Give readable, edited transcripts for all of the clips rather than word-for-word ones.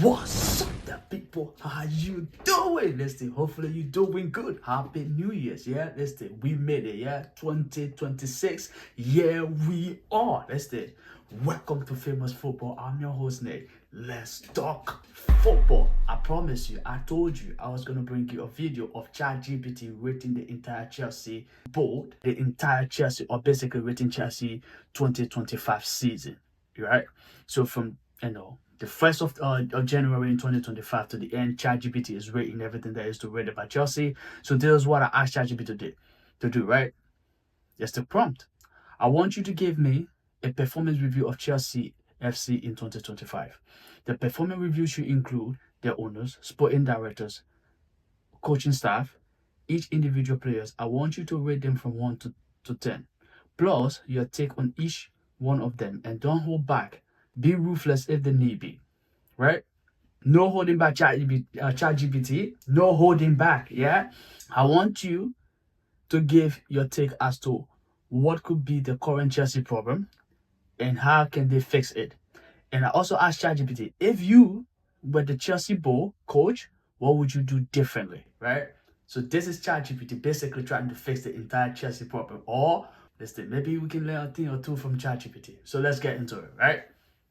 What's up there, people? How you doing? Listen, hopefully you doing good. Happy New Year's, yeah? Listen, we made it, yeah? 2026, yeah, we are. Listen, welcome to Famous Football. I'm your host, Nate. Let's talk football. I promise you, I told you I was going to bring you a video of ChatGPT rating the entire Chelsea board, the entire Chelsea, or basically rating Chelsea 2025 season, right? So from, the 1st of January in 2025 to the end, ChatGPT is rating everything that is to rate about Chelsea. So this is what I asked ChatGPT to do, right? Just the prompt. I want you to give me a performance review of Chelsea FC in 2025. The performance review should include their owners, sporting directors, coaching staff, each individual players. I want you to rate them from 1 to 10. Plus your take on each one of them, and don't hold back. Be ruthless if the need be, right? No holding back, ChatGPT. No holding back, yeah? I want you to give your take as to what could be the current Chelsea problem and how can they fix it. And I also asked ChatGPT, if you were the Chelsea ball coach, what would you do differently, right? So this is ChatGPT basically trying to fix the entire Chelsea problem. Or, listen, maybe we can learn a thing or two from ChatGPT. So let's get into it, right?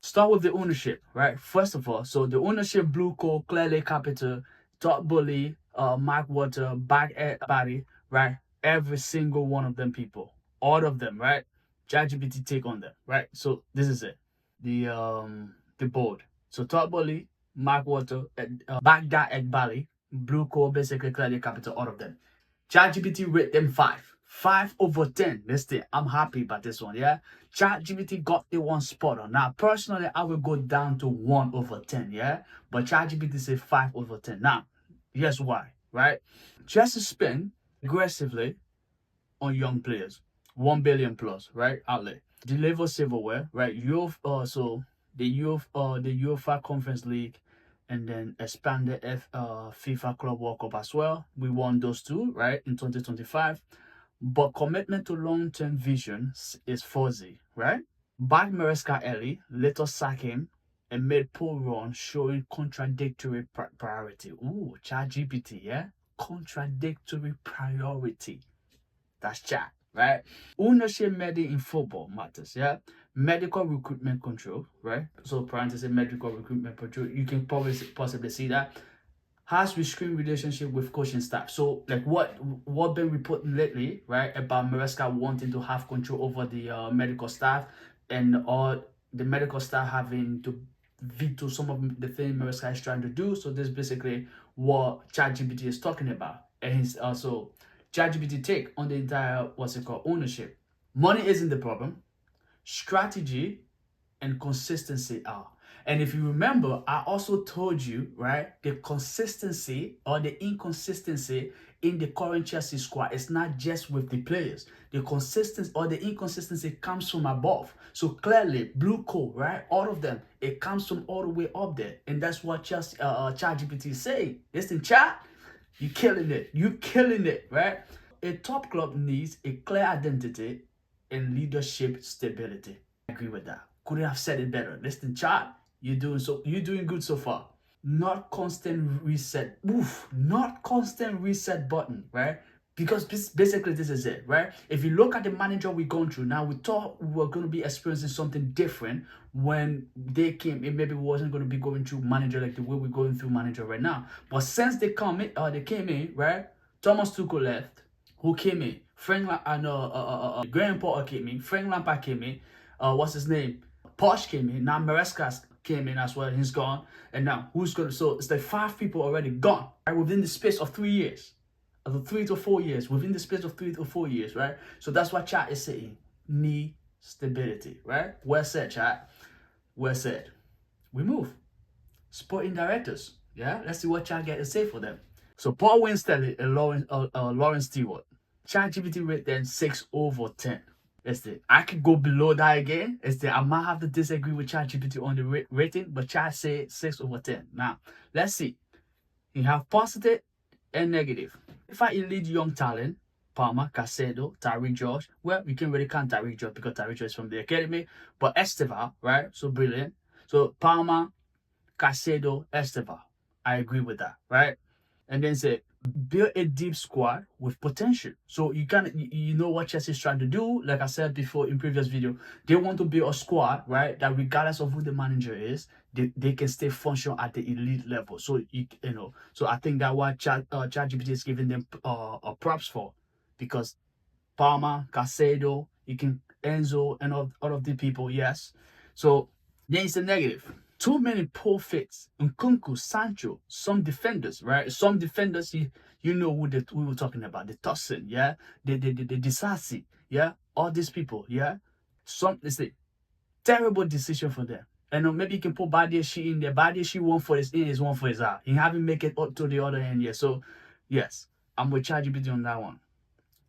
Start with the ownership, right? First of all, so the ownership, Blue Co, Clearly Capital, Todd Bully, Mark Water, Back Body, right? Every single one of them people, all of them, right? ChatGPT take on them, right? So this is it, the board. So Todd Bully, Mark Water, Baghdad Bali, Blue Co, basically Clearly Capital, all of them. ChatGPT rate them 5 over 10. Listen, I'm happy about this one, yeah? ChatGPT got the one spot on. Now, personally, I will go down to 1 over 10, yeah? But ChatGPT said 5 over 10. Now, here's why, right? Chelsea spend aggressively on young players. 1 billion plus, right? Outlay. Deliver silverware, right? So the UEFA Conference League, and then expanded FIFA Club World Cup as well. We won those two, right, in 2025. But commitment to long-term vision is fuzzy, right? Back Maresca early, later sack him, and made poor run, showing contradictory priority. Ooh, ChatGPT, yeah? Contradictory priority. That's chat, right? Ownership made in football matters, yeah? Medical recruitment control, right? So parenthesis, medical recruitment control. You can probably possibly see that. Has restrained relationship with coaching staff. So like what been reported lately, right, about Maresca wanting to have control over the medical staff, and all the medical staff having to veto some of the things Maresca is trying to do. So this is basically what ChatGPT is talking about. And he's also ChatGPT take on the entire ownership. Money isn't the problem. Strategy and consistency are. And if you remember, I also told you, right, the consistency or the inconsistency in the current Chelsea squad is not just with the players. The consistency or the inconsistency comes from above. So clearly, Blue Co, right, all of them, it comes from all the way up there. And that's what ChatGPT is saying. Listen, chat, you're killing it. You're killing it, right? A top club needs a clear identity and leadership stability. I agree with that. Couldn't have said it better. Listen, chat, you're doing good so far. Not constant reset. Not constant reset button, right? Because basically this is it, right? If you look at the manager we're going through now, we thought we were going to be experiencing something different when they came in. Maybe we wasn't going to be going through manager like the way we're going through manager right now. But since they came in, right? Thomas Tuchel left. Who came in? Graham Potter came in. Frank Lampard came in. What's his name? Posh came in. Now Maresca came in as well. He's gone. And now who's going to? So it's like 5 people already gone, right? Within the space of 3 years. 3 to 4 years. Within the space of 3 to 4 years, right? So that's what chat is saying. Need stability, right? Well said, chat. Well said. We move. Sporting directors. Yeah? Let's see what chat get to say for them. So Paul Winstead and Lawrence Stewart. ChatGPT rate then 6 over 10. I could go below that again. I might have to disagree with ChatGPT on the rating, but Chat say 6 over 10. Now, let's see. You have positive and negative. If I elite young talent, Palmer, Casedo, Tariq George, well, we can really count Tariq George because Tariq George is from the academy, but Esteval, right? So brilliant. So Palmer, Caicedo, Esteva. I agree with that, right? And then say build a deep squad with potential. So you know what Chelsea's trying to do. Like I said before in previous video, they want to build a squad, right? That regardless of who the manager is, they can stay functional at the elite level. So you know, so I think that what ChatGPT is giving them props for, because Palmer, Caicedo, you can Enzo and all of the people, yes. So then it's a negative. Too many poor fits. Nkunku, Sancho, some defenders, right? Some defenders, you know who we were talking about. The Tosin, yeah? The Disasi, yeah? All these people, yeah? It's a terrible decision for them. And maybe you can put Badiashi in there. Badiashi one for his in is one for his out. He haven't make it up to the other end yet. So, yes, I'm with ChatGPT on that one.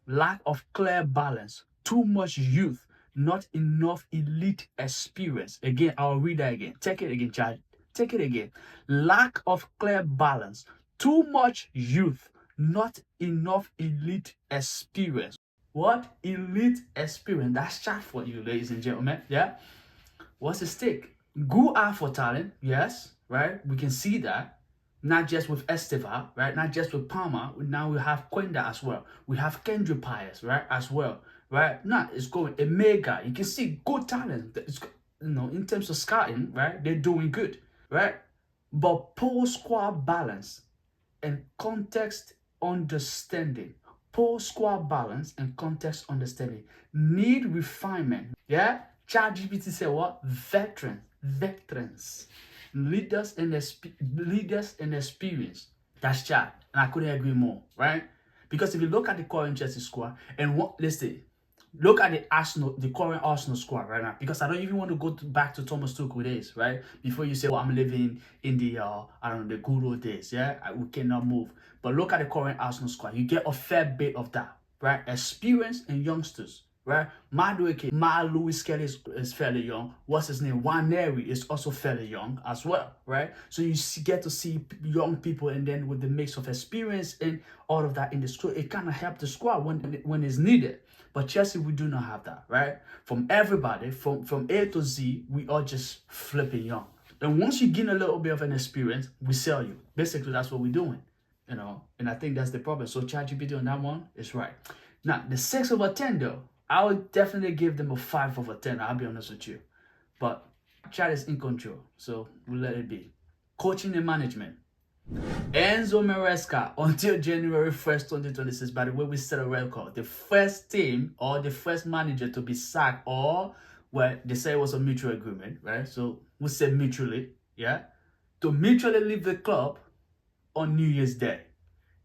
Lack of clear balance, too much youth, not enough elite experience. Again, I'll read that again. Take it again, Chad. Take it again. Lack of clear balance, too much youth, not enough elite experience. What? Elite experience. That's chat for you, ladies and gentlemen. Yeah? What's the stake? Go out for talent, yes, right? We can see that. Not just with Esteva, right? Not just with Palmer. Now we have Quenda as well. We have Kendrick Pius, right? As well, right? Now it's going a mega. You can see good talent. It's, you know, in terms of scouting, right? They're doing good, right? But poor squad balance and context understanding. Poor squad balance and context understanding need refinement. Yeah, ChatGPT said what? Veterans, leaders and experience. That's Chat, and I couldn't agree more, right? Because if you look at the current Chelsea squad and what, let's say, look at the current Arsenal squad right now. Because I don't even want to go back to Thomas Tuchel days, right? Before you say, "Oh, I'm living in the I don't know, the good old days." Yeah, we cannot move. But look at the current Arsenal squad. You get a fair bit of that, right? Experience and youngsters, right? Madueke, Lewis Kelly is fairly young. What's his name? Waneri is also fairly young as well, right? So you get to see young people, and then with the mix of experience and all of that in the squad, it kind of helps the squad when it's needed. But Chelsea, we do not have that, right? From everybody, from A to Z, we are just flipping young. And once you gain a little bit of an experience, we sell you. Basically, that's what we're doing, you know. And I think that's the problem. So ChatGPT on that one is right. Now, the 6/10 though, I would definitely give them a 5/10. I'll be honest with you. But Chat is in control, so we'll let it be. Coaching and management. Enzo Maresca until January 1st, 2026. By the way, we set a record. The first team or the first manager to be sacked, or well, they say it was a mutual agreement, right? So we said mutually, yeah, to mutually leave the club on New Year's Day.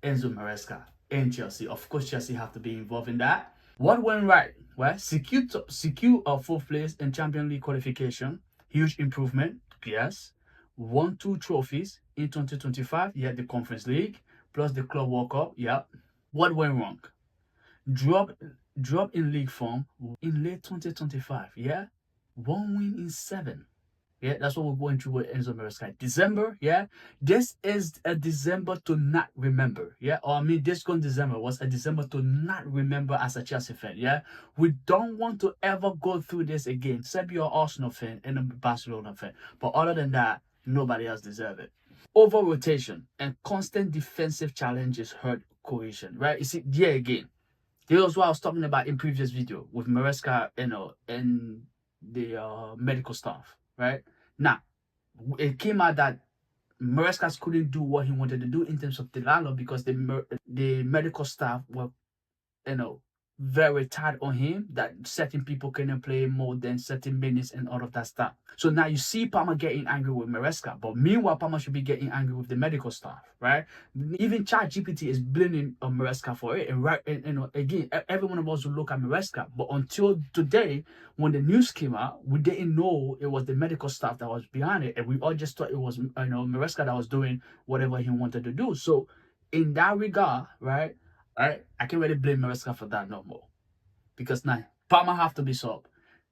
Enzo Maresca and Chelsea. Of course, Chelsea have to be involved in that. What went right? Well, secure a fourth place in Champions League qualification. Huge improvement, yes. Won 2 trophies in 2025, yeah, the Conference League, plus the Club World Cup, yeah. What went wrong? Drop in league form in late 2025, yeah. 1 win in 7. Yeah, that's what we're going through with Enzo Maresca. December, yeah. This is a December to not remember, yeah. Or I mean, this gone December was a December to not remember as a Chelsea fan, yeah. We don't want to ever go through this again. Except you're an Arsenal fan and a Barcelona fan. But other than that, nobody else deserves it. Over rotation and constant defensive challenges hurt cohesion, right? You see, yeah, again, this was what I was talking about in previous video with Maresca, you know, and the medical staff, right? Now, it came out that Maresca couldn't do what he wanted to do in terms of the lineup because the medical staff were, you know, very tight on him that certain people couldn't play more than certain minutes and all of that stuff. So now you see Palmer getting angry with Maresca, but meanwhile Palmer should be getting angry with the medical staff, right? Even ChatGPT is blaming Maresca for it, and right, and you know, again, every one of us will look at Maresca, but until today, when the news came out, we didn't know it was the medical staff that was behind it, and we all just thought it was, you know, Maresca that was doing whatever he wanted to do. So in that regard, right? Right, I can't really blame Maresca for that no more, because now Palmer have to be sold,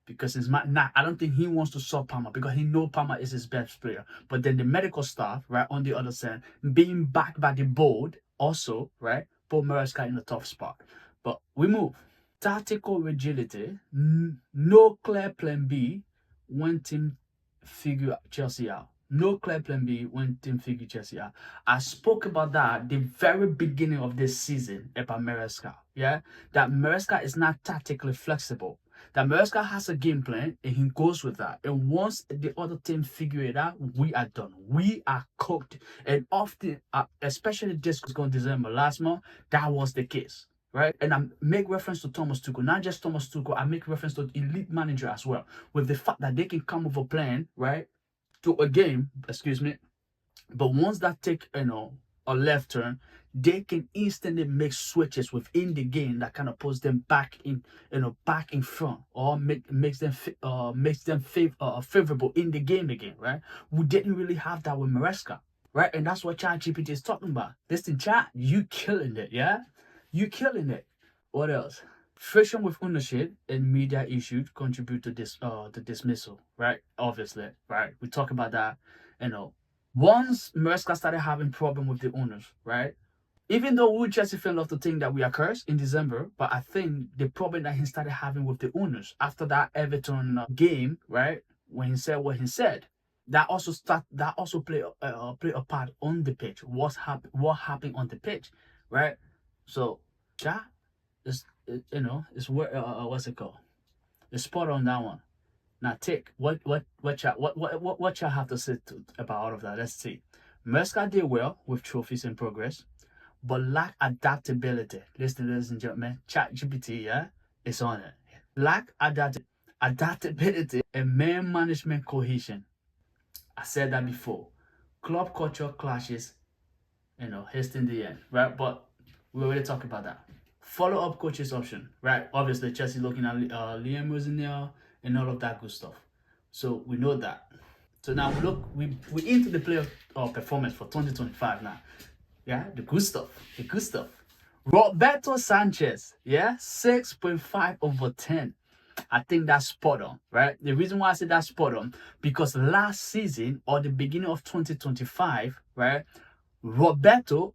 because it's not. Nah, I don't think he wants to sub Palmer because he know Palmer is his best player. But then the medical staff, right, on the other side, being backed by the board, also, right, put Maresca in a tough spot. But we move. Tactical rigidity, no clear plan B when team figure Chelsea out. No clear plan B when team figure Chelsea are. I spoke about that at the very beginning of this season about Maresca. Yeah, that Maresca is not tactically flexible. That Maresca has a game plan and he goes with that. And once the other team figure it out, we are done. We are cooked. And often, especially this going December last month, that was the case. Right, and I make reference to Thomas Tuchel, not just Thomas Tuchel. I make reference to elite manager as well, with the fact that they can come with a plan, right, to a game, excuse me, but once that take a left turn, they can instantly make switches within the game that kind of puts them back in back in front, or makes them favorable in the game again, right? We didn't really have that with Maresca, right? And that's what ChatGPT is talking about. Listen, chat, you killing it, yeah, you killing it. What else? Friction with ownership and media issues contribute to this the dismissal, right? Obviously, right? We talk about that, you know. Once Maresca started having problem with the owners, right? Even though we Chelsea fans love to think that we are cursed in December, but I think the problem that he started having with the owners after that Everton game, right? When he said what he said, that also play a part on the pitch. What happened on the pitch, right? So, yeah, it's what's it called? It's spot on that one. Now, take what y'all have to say about all of that. Let's see. Merska did well with trophies in progress, but lack adaptability. Listen, ladies and gentlemen, ChatGPT, yeah, it's on it. Lack adaptability and man management cohesion. I said that before. Club culture clashes, hasten the end, right? But we already talked about that. Follow-up coaches option, right? Obviously, Chelsea looking at Liam was in there and all of that good stuff. So we know that. So now we into the playoff performance for 2025 now. Yeah, the good stuff. The good stuff. Roberto Sanchez, yeah, 6.5/10. I think that's spot on, right? The reason why I say that's spot on, because last season or the beginning of 2025, right, Roberto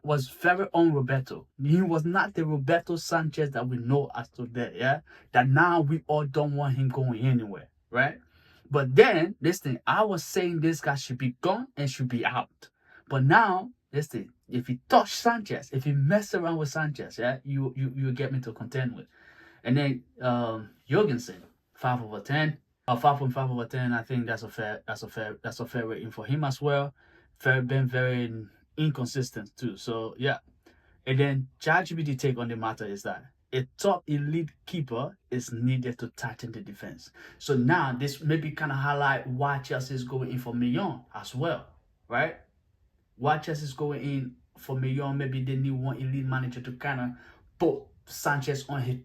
was very un-Roberto. He was not the Roberto Sanchez that we know as today, yeah? That now we all don't want him going anywhere, right? But then, listen, I was saying this guy should be gone and should be out. But now, listen, if you touch Sanchez, if you mess around with Sanchez, yeah, you get me to contend with. And then Jorgensen, 5/10. 5.5/10. I think that's a fair rating for him as well. Been very inconsistent too. So yeah. And then ChatGPT take on the matter is that a top elite keeper is needed to tighten the defense. So now this maybe kind of highlight why Chelsea is going in for Millon as well, right? Why Chelsea is going in for Millon, maybe they need one elite manager to kind of put Sanchez on his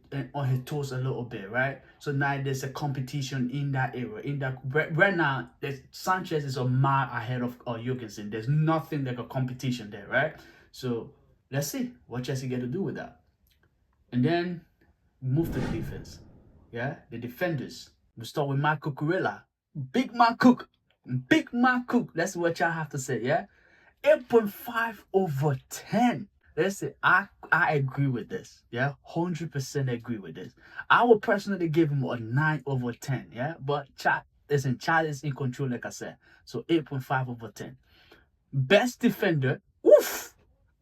toes a little bit, right? So now there's a competition in that area. In that right now, Sanchez is a mile ahead of Jorgensen. There's nothing like a competition there, right? So let's see what Chelsea get to do with that. And then move to the defense. Yeah, the defenders. We start with Marco Cucurella. Big Man Cook. Big Man Cook. That's what y'all have to say, yeah? 8.5/10. Listen, I agree with this. Yeah, 100% agree with this. I would personally give him a 9/10. Yeah, but Chad is in control, like I said. So 8.5/10. Best defender. Oof,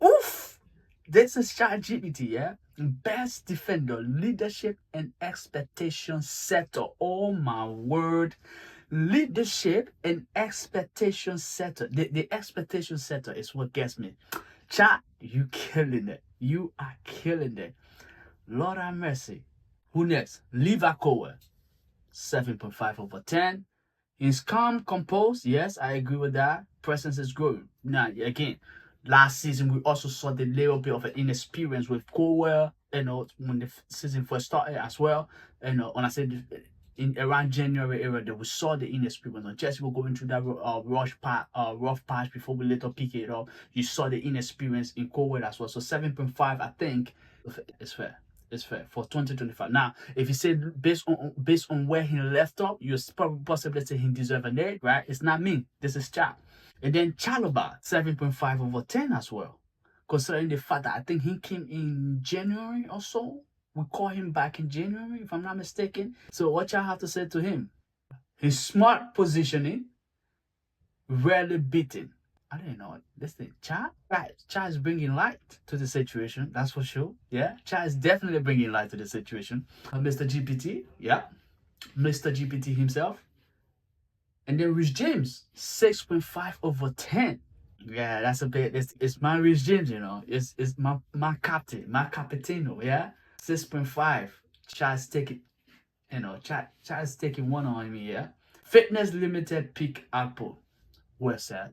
oof. This is ChatGPT. Yeah, best defender, leadership and expectation setter. Oh my word. Leadership and expectation setter. The expectation setter is what gets me. Chat, you killing it. You are killing it. Lord have mercy. Who next? Livakoa, 7.5/10. He's calm, composed. Yes, I agree with that. Presence is growing. Now, again, last season we also saw the little bit of an inexperience with Cowell, when the season first started as well. When I said in around January era that we saw the inexperience. And Chelsea were going through that rough patch before we later pick it up. You saw the inexperience in Cowell as well. So 7.5, I think, is fair. It's fair for 2025. Now, if you say based on where he left off, you're probably possibly say he deserves an 8, right? It's not me. This is Chap. And then Chalobah, 7.5/10 as well. Considering the fact that I think he came in January or so. We call him back in January, if I'm not mistaken. So what y'all have to say to him? His smart positioning, rarely beaten. I don't know. Listen, Cha is bringing light to the situation. That's for sure. Yeah, Cha is definitely bringing light to the situation. Mr. GPT, yeah, Mr. GPT himself, and then Rich James, 6.5/10. Yeah, that's a bit. It's my Rich James, you know. It's my captain, my capitano. Yeah, 6.5. Cha's taking, Cha's taking one on me. Yeah, fitness limited peak output. Well said.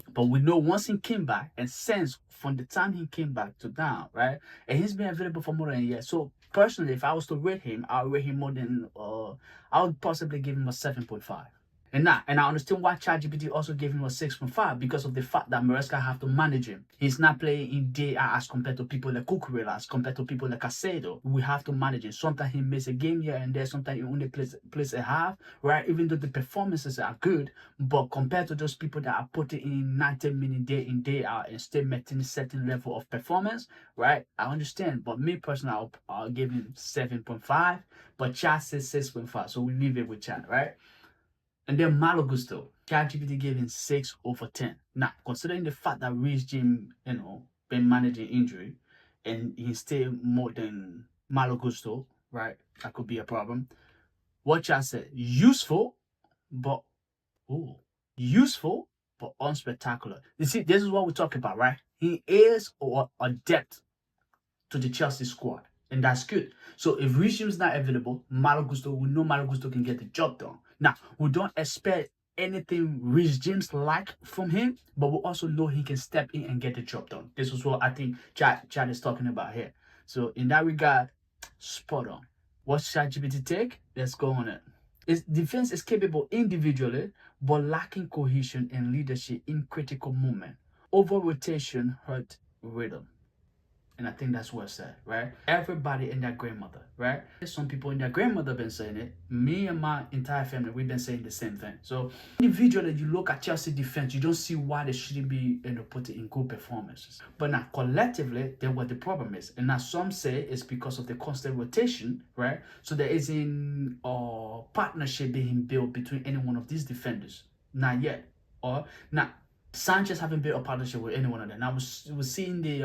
But we know once he came back, and since from the time he came back to now, right, and he's been available for more than a year. So personally, if I was to rate him, I'll rate him more than I would possibly give him a 7.5. And I understand why ChatGPT also gave him a 6.5 because of the fact that Maresca have to manage him. He's not playing in day as compared to people like Cucurella, as compared to people like Casedo. We have to manage him. Sometimes he misses a game here and there. Sometimes he only plays a half, right? Even though the performances are good, but compared to those people that are putting in 90 minutes day in, day out and still maintaining a certain level of performance, right? I understand. But me personally, I'll give him 7.5, but Chat says 6.5. So we leave it with Chat, right? And then Malo Gusto, ChatGPT gave him 6/10. Now, considering the fact that Rich Jim, been managing injury and he's still more than Malo Gusto, right? That could be a problem. What Chat said, but ooh, useful but unspectacular. You see, this is what we talk about, right? He is a depth to the Chelsea squad, and that's good. So if Richem's not available, Malo Gusto, we know Malo Gusto can get the job done. Now, we don't expect anything Rich James like from him, but we also know he can step in and get the job done. This is what I think Chad is talking about here. So in that regard, spot on. What's ChatGPT take? Let's go on it. Its defense is capable individually, but lacking cohesion and leadership in critical moment. Over rotation hurt rhythm. And I think that's well said, right? Everybody and their grandmother, right? Some people and their grandmother been saying it. Me and my entire family, we've been saying the same thing. So individually, you look at Chelsea defense, you don't see why they shouldn't be put in good performances. But now collectively, then what the problem is. And now some say it's because of the constant rotation, right? So there isn't a partnership being built between any one of these defenders. Not yet. Or now Sanchez haven't built a partnership with any one of them. Now we're seeing the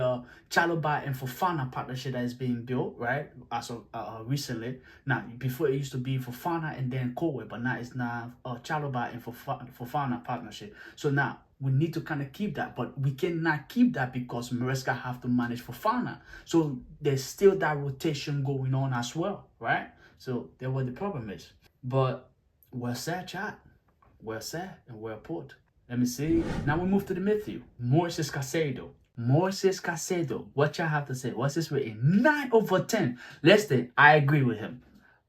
Chalobah and Fofana partnership that is being built, right? As of recently. Now before it used to be Fofana and then Kowe, but now it's now Chalobah and Fofana partnership. So now we need to kind of keep that, but we cannot keep that because Maresca have to manage Fofana. So there's still that rotation going on as well, right? So that's what the problem is. But well said, chat. Well said and well put. Let me see. Now we move to the midfield. Moises Caicedo. What y'all have to say? What's his rating? 9/10. Listen, I agree with him.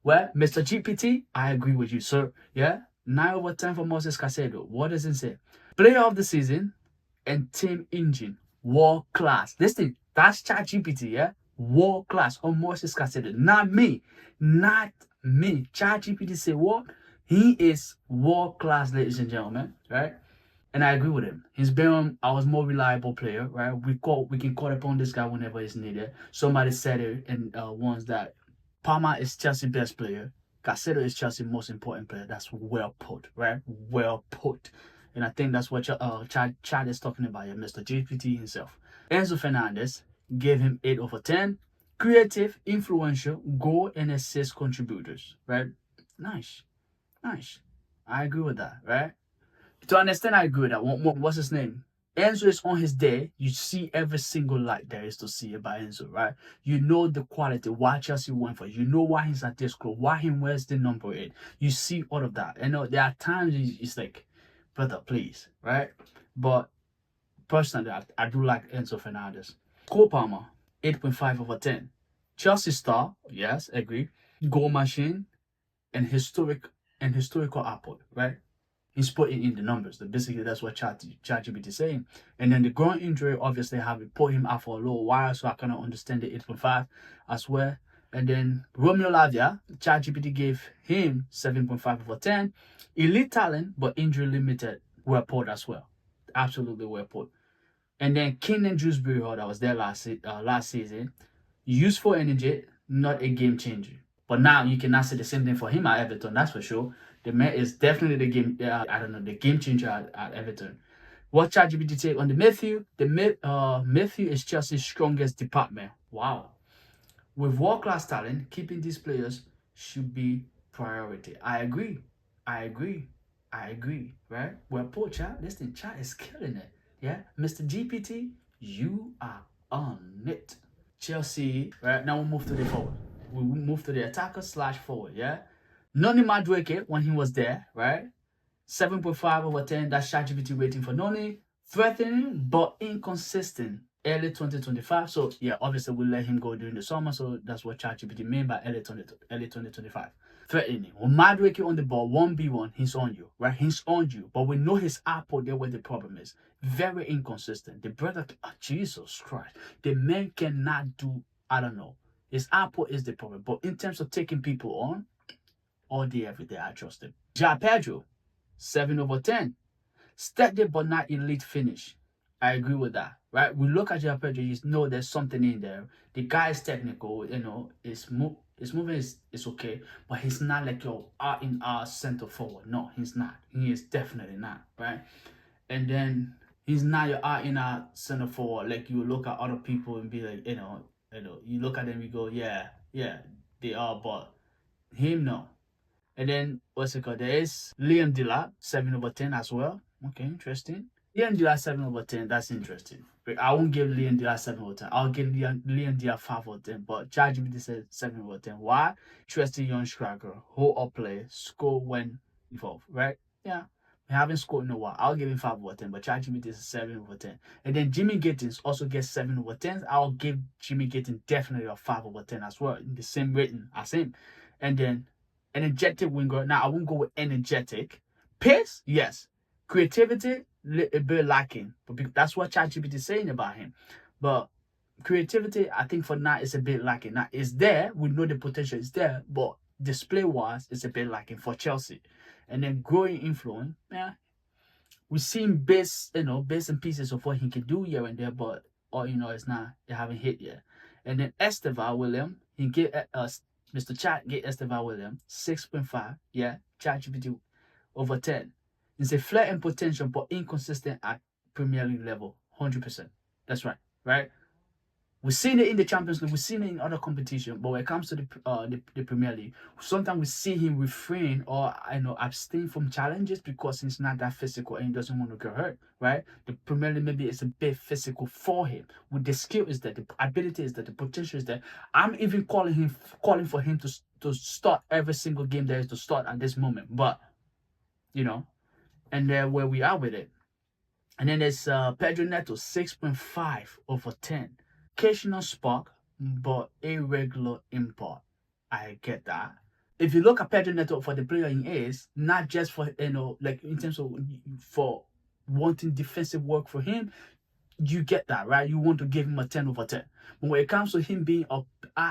Well, Mr. GPT, I agree with you, sir. Yeah? 9/10 for Moises Caicedo. What does it say? Player of the season and team engine. World class. Listen, that's ChatGPT, yeah? World class on Moises Caicedo. Not me. Not me. ChatGPT say what? He is world class, ladies and gentlemen, right? And I agree with him. He's been our more reliable player, right? We can call upon this guy whenever it's needed. Somebody said it in once that Palmer is Chelsea's best player. Caicedo is Chelsea's most important player. That's well put, right? Well put. And I think that's what Chad is talking about here, Mr. GPT himself. Enzo Fernandez gave him 8/10. Creative, influential, goal and assist contributors, right? Nice. Nice. I agree with that, right? To understand, I agree with that. What's his name? Enzo is on his day. You see every single light there is to see about Enzo, right? You know the quality, why Chelsea went for it. You know why he's at this club, why he wears the number 8. You see all of that. There are times it's like, brother, please, right? But personally, I do like Enzo Fernandez. Cole Palmer, 8.5/10. Chelsea star, yes, agree. Goal machine and historical output, right? He's putting in the numbers. Basically, that's what ChatGPT is saying. And then the groin injury, obviously, have put him out for a little while, so I cannot understand the 8.5 as well. And then Romeo Lavia, ChatGPT gave him 7.5/10. Elite talent, but injury limited. Well put as well. Absolutely well put. And then Keenan Dewsbury, that was there last season. Useful energy, not a game changer. But now you cannot say the same thing for him at Everton, that's for sure. The man is definitely the game. I don't know, the game changer at Everton. What ChatGPT take on the Matthew? Matthew is Chelsea's strongest department. Wow. With world-class talent, keeping these players should be priority. I agree. I agree. I agree. Right? Well, poor chat. Listen, chat is killing it. Yeah, Mr. GPT, you are on it. Chelsea. Right now, we move to the forward. We move to the attacker slash forward. Yeah. Noni Madueke when he was there. Right. 7.5/10. That's ChatGPT rating for Noni. Threatening but inconsistent. Early 2025. So yeah, obviously we'll let him go during the summer. So that's what ChatGPT mean by early 2025. Threatening. When Madueke on the ball, 1v1, he's on you, right? He's on you. But we know his output there where the problem is. Very inconsistent. The brother, Jesus Christ. The man cannot do, I don't know. His output is the problem. But in terms of taking people on, all day, every day, I trust him. Ja Pedro, 7/10. Steady but not elite finish. I agree with that, right? We look at Joao Pedro, you know there's something in there. The guy is technical, his movement is okay, but he's not like your in our center forward. No, he's not. He is definitely not, right? And then he's not your in our center forward. Like you look at other people and be like, you look at them, you go, yeah, they are, but him no. And then what's it called? There is Liam Dillard, 7/10 as well. Okay, interesting. Liam Dillard 7/10. That's interesting. But I won't give Liam Dillard 7/10. I'll give Liam Dillard 5/10. But ChatGPT says 7/10. Why? Interesting young striker, hold up play, score when involved. Right? Yeah. He haven't scored in a while. I'll give him 5/10. But ChatGPT is 7/10. And then Jimmy Gittins also gets 7/10. I'll give Jimmy Gittins definitely a 5/10 as well in the same rating as him. And then energetic winger. Now I won't go with energetic. Pace, yes. Creativity, a bit lacking. But that's what ChatGPT is saying about him. But creativity, I think for now is a bit lacking. Now it's there. We know the potential is there, but display wise, it's a bit lacking for Chelsea. And then growing influence, yeah. We seen bits and pieces of what he can do here and there, but it's not. They haven't hit yet. And then Estevan William, he get us. Mr. Chat get Estevan William 6.5. Yeah, ChatGPT over 10. It's a flair and potential, but inconsistent at Premier League level. 100%. That's right. Right? We've seen it in the Champions League. We've seen it in other competitions. But when it comes to the Premier League, sometimes we see him refrain or abstain from challenges because he's not that physical and he doesn't want to get hurt. Right? The Premier League maybe is a bit physical for him. With the skill is there, the ability is there, the potential is there. I'm even calling for him to start every single game there is to start at this moment. But and then where we are with it. And then there's Pedro Neto, 6.5/10. Occasional spark, but irregular impact. I get that. If you look at Pedro Neto for the player he is, not just for like in terms of for wanting defensive work for him, you get that, right? You want to give him a 10/10. But when it comes to him being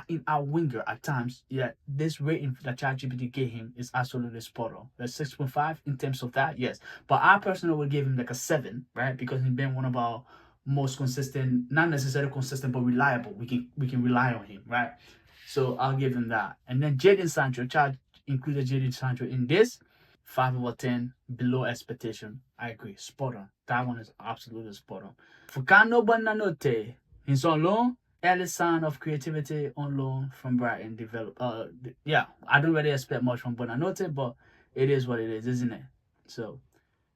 in our winger at times, yeah, this rating that ChatGPT gave him is absolutely spot on. That's 6.5 in terms of that, yes. But I personally would give him like a 7, right? Because he's been one of our most consistent, not necessarily consistent, but reliable. We can rely on him, right? So I'll give him that. And then Jadon Sancho, Chat included Jadon Sancho in this. 5/10, below expectation. I agree. Spot on. That one is absolutely spot on. Fukano Bonanote. He's on loan. Early sign of creativity on loan from Brighton. Yeah, I don't really expect much from Bonanote, but it is what it is, isn't it? So,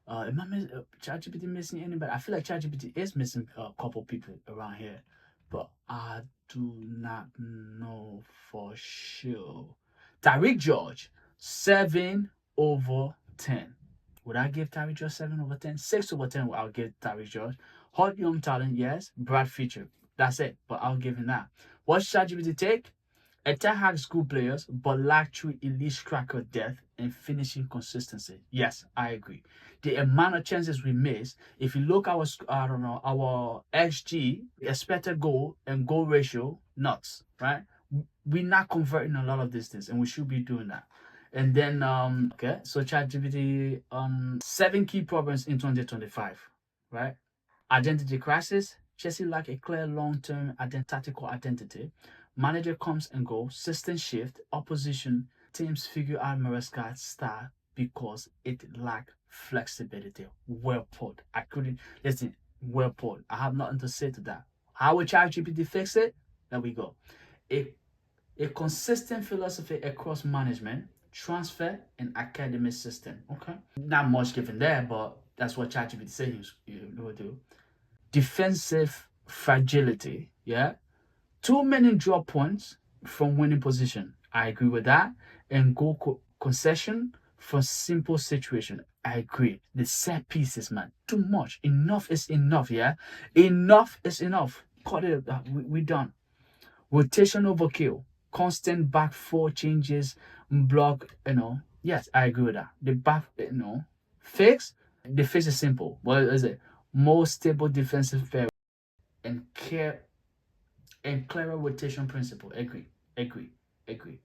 am I ChatGPT missing anybody? I feel like ChatGPT is missing a couple people around here, but I do not know for sure. Tariq George, 7/10. Would I give Tariq George 7/10? 6/10, I'll give Tariq George. Hot young talent, yes. Brad feature. That's it. But I'll give him that. What's ChatGPT take? Attack had school players, but lack true elite striker depth and finishing consistency. Yes, I agree. The amount of chances we miss, if you look our XG, expected goal and goal ratio, nuts, right? We're not converting a lot of these things, and we should be doing that. And then okay, so ChatGPT 7 key problems in 2025, right? Identity crisis. Chelsea lack a clear long-term tactical identity. Manager comes and goes. System shift. Opposition teams figure out Maresca's style because it lacked flexibility. Well put. I couldn't listen. Well put. I have nothing to say to that. How will ChatGPT fix it? There we go. A, a consistent philosophy across management, transfer, and academic system. Okay. Not much given there, but that's what ChatGPT says you will do. Defensive fragility. Yeah. Too many drop points from winning position. I agree with that. And goal concession for simple situation. I agree. The set pieces, man, too much. Enough is enough. Yeah, enough is enough. Cut it. We done. Rotation overkill. Constant back four changes. Block. Yes, I agree with that. The back. Fix. The fix is simple. What is it? More stable defensive pair and care and clearer rotation principle. Agree, agree, agree.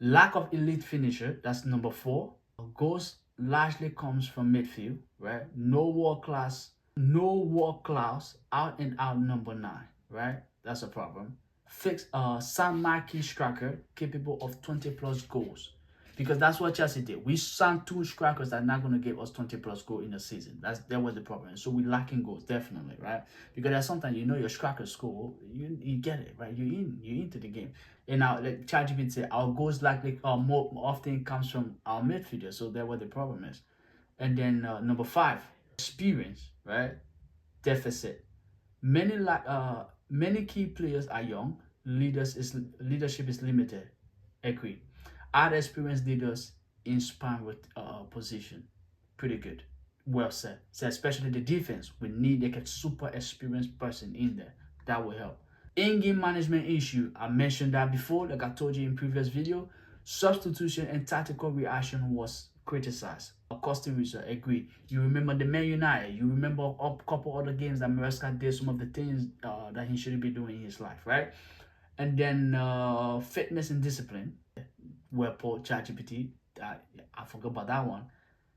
Lack of elite finisher, that's number 4. Goals largely comes from midfield, right? No world class out and out number 9, right? That's a problem. Fix San Marquis striker capable of 20 plus goals. Because that's what Chelsea did. We signed 2 strikers that are not going to give us 20 plus goal in a season. That was the problem. So we're lacking goals, definitely, right? Because there's sometimes your strikers score, you get it, right? You're into the game. And now, like ChatGPT say, our goals likely more often comes from our midfielder. So that's what the problem is. And then number 5, experience, right? Deficit. Many key players are young. Leadership is limited. Agree. Add experienced leaders in span with position. Pretty good. Well said. So especially the defense, we need like a super experienced person in there. That will help. In-game management issue. I mentioned that before, like I told you in previous video. Substitution and tactical reaction was criticized. Costa Rica, agree. You remember the Man United. You remember a couple other games that Maresca did some of the things that he shouldn't be doing in his life, right? And then fitness and discipline. Well, Paul ChatGPT. I forgot about that one.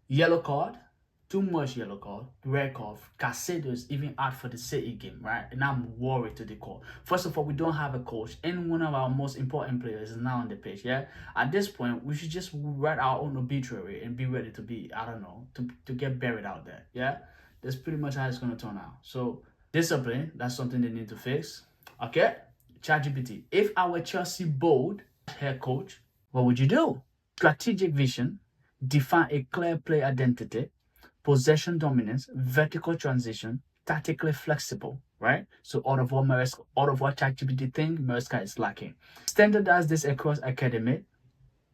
Yellow card. Too much yellow card. Red card. Casado is even out for the City game, right? And I'm worried to the core. First of all, we don't have a coach, and one of our most important players is now on the pitch. Yeah. At this point, we should just write our own obituary and be ready to be, I don't know, to get buried out there. Yeah. That's pretty much how it's gonna turn out. So discipline. That's something they need to fix. Okay. ChatGPT. If I were Chelsea bold head coach, what would you do? Strategic vision, define a clear play identity, possession dominance, vertical transition, tactically flexible, right? So all of what ChatGPT think Maresca is lacking. Standardize this across academy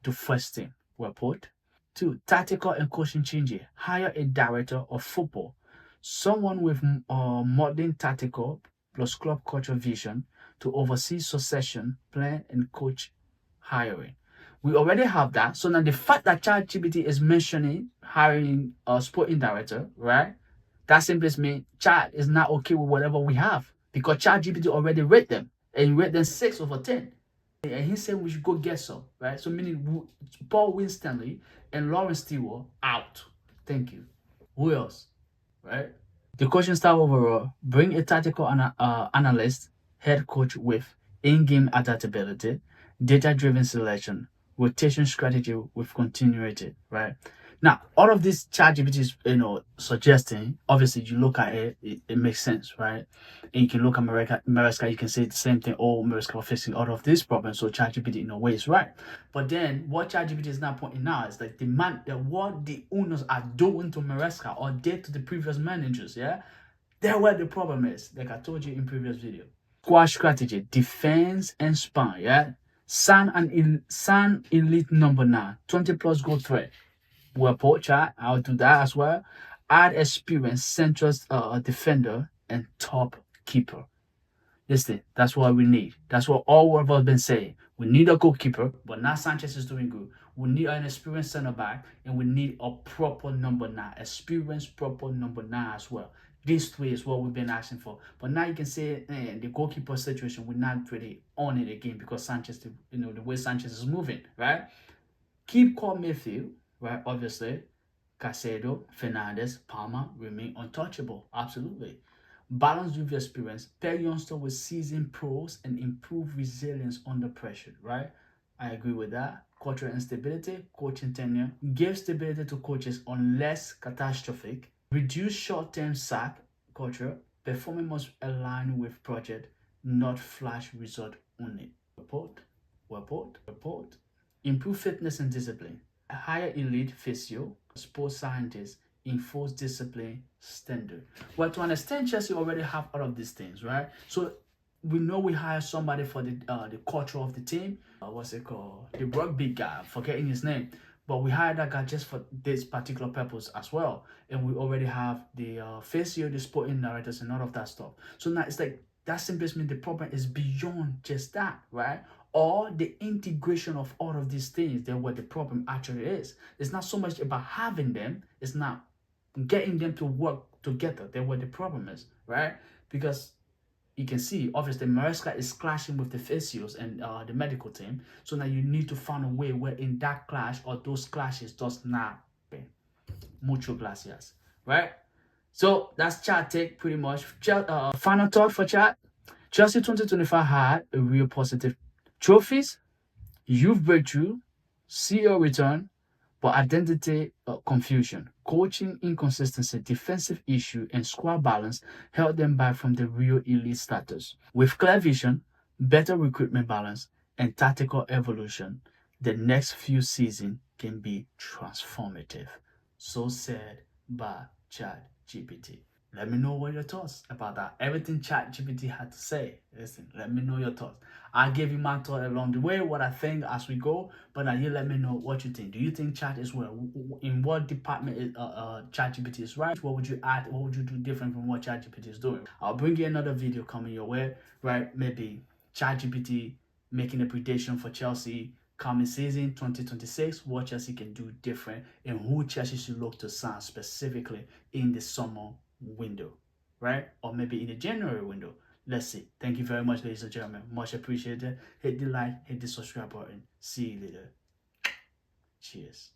to first team. Well put. 2, tactical and coaching changes. Hire a director of football, someone with modern tactical plus club culture vision to oversee succession, plan, and coach hiring. We already have that. So now the fact that ChatGPT is mentioning hiring a sporting director, right? That simply means Chat is not okay with whatever we have because ChatGPT already rate them and rate them 6 over 10. And he said we should go get some, right? So meaning Paul Winstanley and Lawrence Stewart out. Thank you. Who else, right? The coaching staff overall, bring a tactical analyst, head coach with in-game adaptability, data-driven selection, rotation strategy with continuity, right? Now, all of this ChatGPT is, suggesting, obviously you look at it, it makes sense, right? And you can look at Maresca, you can say the same thing, Maresca fixing all of these problems, so ChatGPT in a way is right. But then what ChatGPT is now pointing out is like what the owners are doing to Maresca or did to the previous managers, yeah? That's where the problem is, like I told you in previous video. Squad strategy, defense and span, yeah? San elite number 9, 20 plus goal threat. Well, port chat, I'll do that as well. Add experience, central defender, and top keeper. Listen, that's what we need. That's what all of us been saying. We need a goalkeeper, but now Sanchez is doing good. We need an experienced center back, and we need a proper number 9, experienced proper number 9 as well. These 3 is what we've been asking for. But now you can say the goalkeeper situation, we're not really on it again because Sanchez, the way Sanchez is moving, right? Keep core midfield, right? Obviously, Casado, Fernandez, Palmer remain untouchable. Absolutely. Balance with experience. Pair youngster with seasoned pros and improve resilience under pressure, right? I agree with that. cultural instability, coaching tenure, give stability to coaches unless catastrophic, reduce short-term sack culture, performance must align with project, not flash result only. Report. Improve fitness and discipline. Hire elite physio, sports scientists, enforce discipline standard. Well, to understand, Chelsea already have all of these things, right? So we know we hire somebody for the culture of the team. What's it called? The rugby guy. I'm forgetting his name. But we hired that guy just for this particular purpose as well. And we already have the physio, the sporting narrators, and all of that stuff. So now it's like that simply means the problem is beyond just that, right? Or the integration of all of these things, then what the problem actually is. It's not so much about having them, it's not getting them to work together. Then what the problem is, right? Because you can see, obviously, Maresca is clashing with the physios and the medical team. So now you need to find a way where in that clash or those clashes does not happen. Mucho gracias, right? So that's chat take pretty much. Final thought for chat. Chelsea 2025 had a real positive trophies, youth breakthrough, CEO return, but identity confusion, coaching inconsistency, defensive issue, and squad balance held them back from the real elite status. With clear vision, better recruitment balance, and tactical evolution, the next few seasons can be transformative. So said by Chad GPT. Let me know what your thoughts about that. Everything Chat GPT had to say. Listen, let me know your thoughts. I gave you my thought along the way, what I think as we go. But now you let me know what you think. Do you think Chat is well? In what department is Chat GPT is right? What would you add? What would you do different from what Chat GPT is doing? I'll bring you another video coming your way, right? Maybe Chat GPT making a prediction for Chelsea coming season 2026, what Chelsea can do different and who Chelsea should look to sign specifically in the summer window, right? Or maybe in the January window. Let's see. Thank you very much, ladies and gentlemen. Much appreciated. Hit the like, hit the subscribe button. See you later. Cheers.